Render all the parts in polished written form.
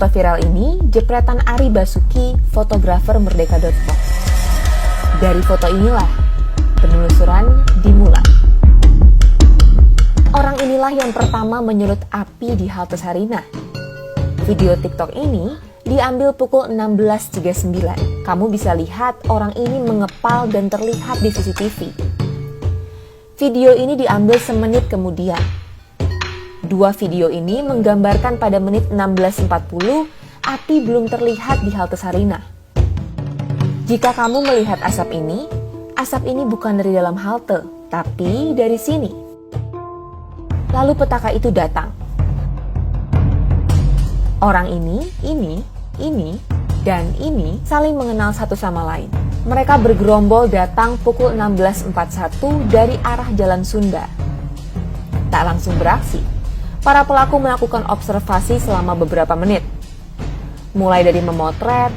Foto viral ini jepretan Ari Basuki, fotografer merdeka.com. Dari foto inilah penelusuran dimulai. Orang inilah yang pertama menyulut api di halte Sarinah. Video TikTok ini diambil pukul 16.39. Kamu bisa lihat orang ini mengepal dan terlihat di CCTV. Video ini diambil semenit kemudian. Dua video ini menggambarkan pada menit 16.40 api belum terlihat di halte Sarinah. Jika kamu melihat asap ini bukan dari dalam halte, tapi dari sini. Lalu petaka itu datang. Orang ini, dan ini saling mengenal satu sama lain. Mereka bergerombol datang pukul 16.41 dari arah Jalan Sunda. Tak langsung beraksi. Para pelaku melakukan observasi selama beberapa menit. Mulai dari memotret,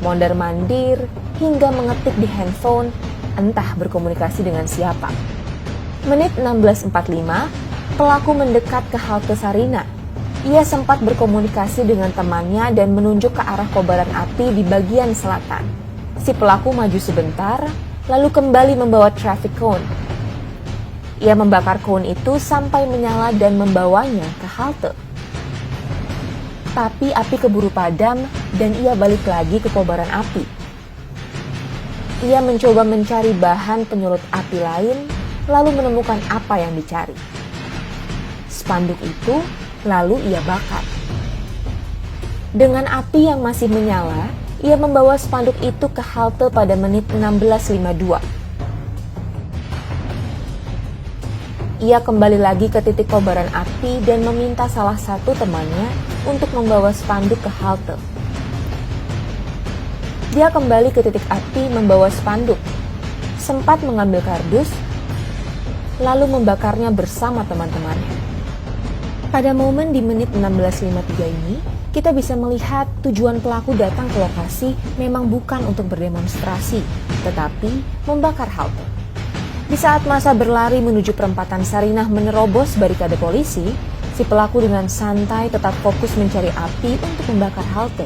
mondar-mandir, hingga mengetik di handphone, entah berkomunikasi dengan siapa. Menit 16.45, pelaku mendekat ke halte Sarinah. Ia sempat berkomunikasi dengan temannya dan menunjuk ke arah kobaran api di bagian selatan. Si pelaku maju sebentar, lalu kembali membawa traffic cone. Ia membakar cone itu sampai menyala dan membawanya ke halte. Tapi api keburu padam dan ia balik lagi ke kobaran api. Ia mencoba mencari bahan penyulut api lain, lalu menemukan apa yang dicari. Spanduk itu lalu ia bakar. Dengan api yang masih menyala, ia membawa spanduk itu ke halte pada menit 16.52. Ia kembali lagi ke titik kobaran api dan meminta salah satu temannya untuk membawa spanduk ke halte. Dia kembali ke titik api membawa spanduk, sempat mengambil kardus, lalu membakarnya bersama teman-temannya. Pada momen di menit 16.53 ini, kita bisa melihat tujuan pelaku datang ke lokasi memang bukan untuk berdemonstrasi, tetapi membakar halte. Di saat masa berlari menuju perempatan Sarinah menerobos barikade polisi, si pelaku dengan santai tetap fokus mencari api untuk membakar halte.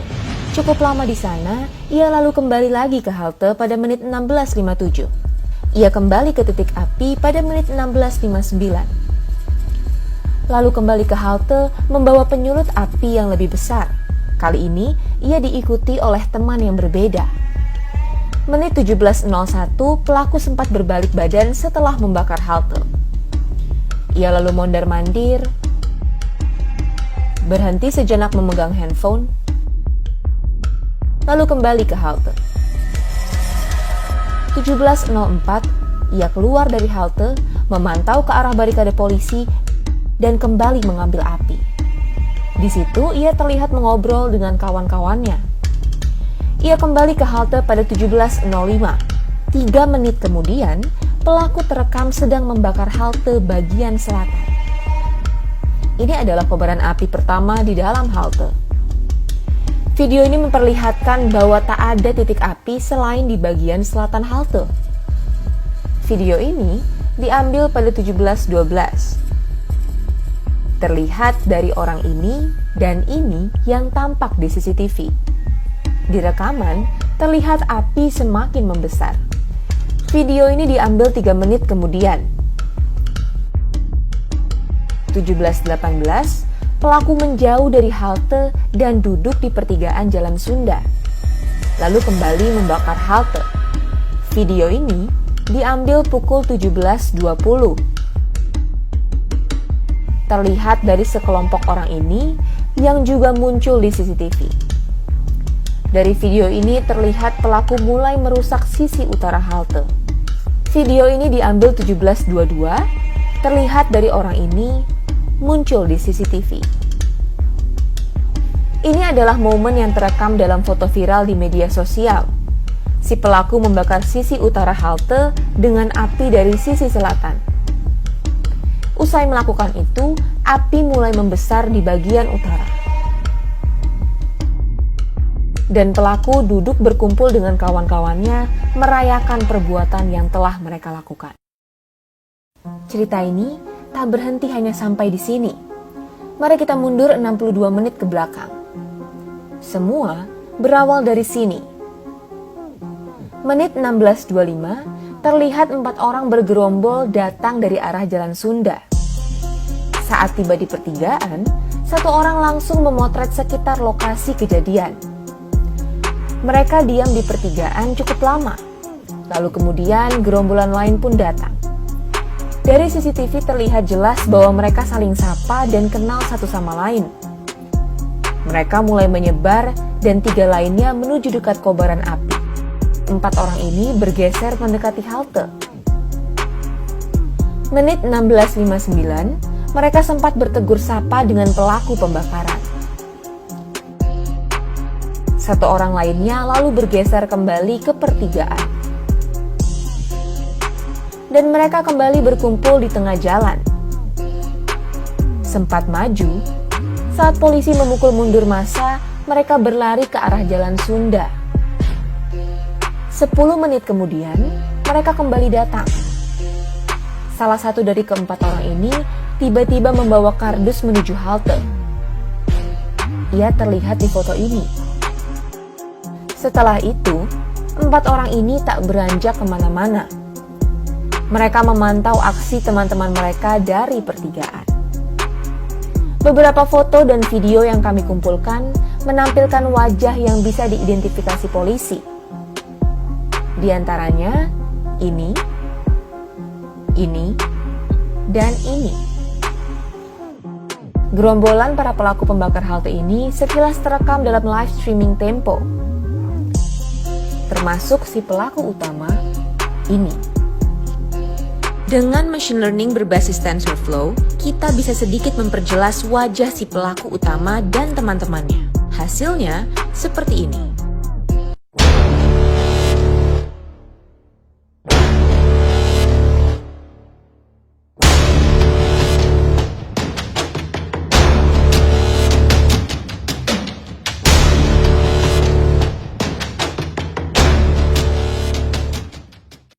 Cukup lama di sana, ia lalu kembali lagi ke halte pada menit 16.57. Ia kembali ke titik api pada menit 16.59. Lalu kembali ke halte membawa penyulut api yang lebih besar. Kali ini, ia diikuti oleh teman yang berbeda. Menit 17.01, pelaku sempat berbalik badan setelah membakar halte. Ia lalu mondar-mandir, berhenti sejenak memegang handphone, lalu kembali ke halte. 17.04, ia keluar dari halte, memantau ke arah barikade polisi, dan kembali mengambil api. Di situ ia terlihat mengobrol dengan kawan-kawannya. Ia kembali ke halte pada 17.05. 3 menit kemudian, pelaku terekam sedang membakar halte bagian selatan. Ini adalah kobaran api pertama di dalam halte. Video ini memperlihatkan bahwa tak ada titik api selain di bagian selatan halte. Video ini diambil pada 17.12. Terlihat dari orang ini dan ini yang tampak di CCTV. Di rekaman, terlihat api semakin membesar. Video ini diambil 3 menit kemudian. 17.18, pelaku menjauh dari halte dan duduk di pertigaan Jalan Sunda. Lalu kembali membakar halte. Video ini diambil pukul 17.20. Terlihat dari sekelompok orang ini yang juga muncul di CCTV. Dari video ini terlihat pelaku mulai merusak sisi utara halte. Video ini diambil 17.22, terlihat dari orang ini muncul di CCTV. Ini adalah momen yang terekam dalam foto viral di media sosial. Si pelaku membakar sisi utara halte dengan api dari sisi selatan. Usai melakukan itu, api mulai membesar di bagian utara. Dan pelaku duduk berkumpul dengan kawan-kawannya merayakan perbuatan yang telah mereka lakukan. Cerita ini tak berhenti hanya sampai di sini. Mari kita mundur 62 menit ke belakang. Semua berawal dari sini. Menit 16.25, terlihat 4 orang bergerombol datang dari arah Jalan Sunda. Saat tiba di pertigaan, 1 orang langsung memotret sekitar lokasi kejadian. Mereka diam di pertigaan cukup lama. Lalu kemudian gerombolan lain pun datang. Dari CCTV terlihat jelas bahwa mereka saling sapa dan kenal satu sama lain. Mereka mulai menyebar dan 3 lainnya menuju dekat kobaran api. 4 orang ini bergeser mendekati halte. Menit 16.59, mereka sempat bertegur sapa dengan pelaku pembakaran. 1 orang lainnya lalu bergeser kembali ke pertigaan. Dan mereka kembali berkumpul di tengah jalan. Sempat maju, saat polisi memukul mundur massa, mereka berlari ke arah Jalan Sunda. 10 menit kemudian, mereka kembali datang. Salah satu dari keempat orang ini tiba-tiba membawa kardus menuju halte. Ia terlihat di foto ini. Setelah itu, 4 orang ini tak beranjak kemana-mana. Mereka memantau aksi teman-teman mereka dari pertigaan. Beberapa foto dan video yang kami kumpulkan menampilkan wajah yang bisa diidentifikasi polisi. Di antaranya, ini, dan ini. Gerombolan para pelaku pembakar halte ini sekilas terekam dalam live streaming Tempo. Termasuk si pelaku utama, ini. Dengan machine learning berbasis TensorFlow, kita bisa sedikit memperjelas wajah si pelaku utama dan teman-temannya. Hasilnya seperti ini.